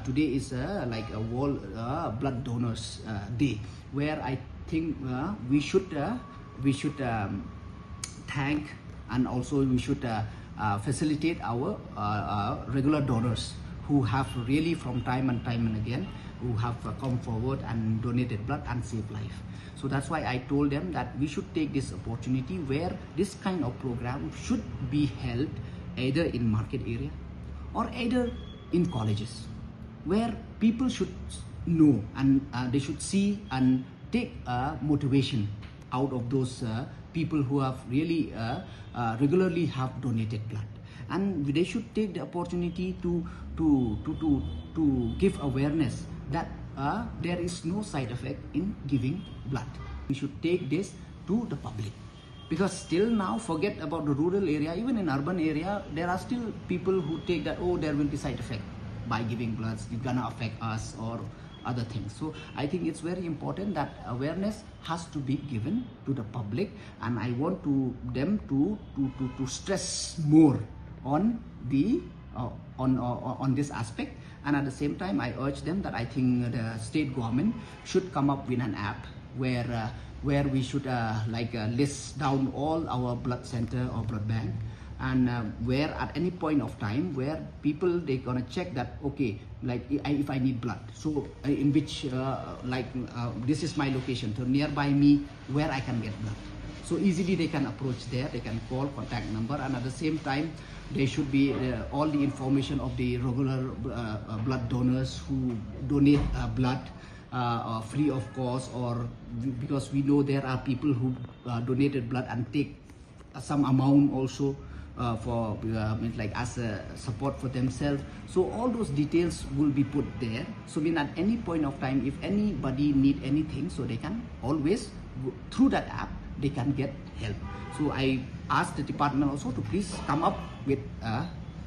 today is like a World Blood Donors Day, where I think we should thank, and also we should facilitate our regular donors who have really from time and again who have come forward and donated blood and saved life. So that's why I told them that we should take this opportunity where this kind of program should be held either in market area or either in colleges, where people should know and they should see and take motivation out of those people who have really regularly have donated blood, and they should take the opportunity to give awareness that there is no side effect in giving blood. We should take this to the public, because still now, forget about the rural area, even in urban area there are still people who take that, oh, there will be side effect by giving blood, it's gonna affect us or other things. So I think it's very important that awareness has to be given to the public, and I want them to stress more on the on this aspect. And at the same time, I urge them that I think the state government should come up with an app where we should list down all our blood center or blood bank, and where at any point of time where people, they gonna check that, okay, like if I need blood, so in which this is my location, so nearby me where I can get blood. So easily they can approach there, they can call contact number, and at the same time there should be all the information of the regular blood donors who donate blood free of cost, or because we know there are people who donated blood and take some amount also for like as a support for themselves. So all those details will be put there, so at any point of time if anybody need anything, so they can always go through that app, they can get help. So I asked the department also to please come up with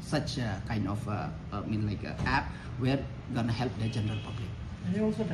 such a kind of app where gonna help the general public.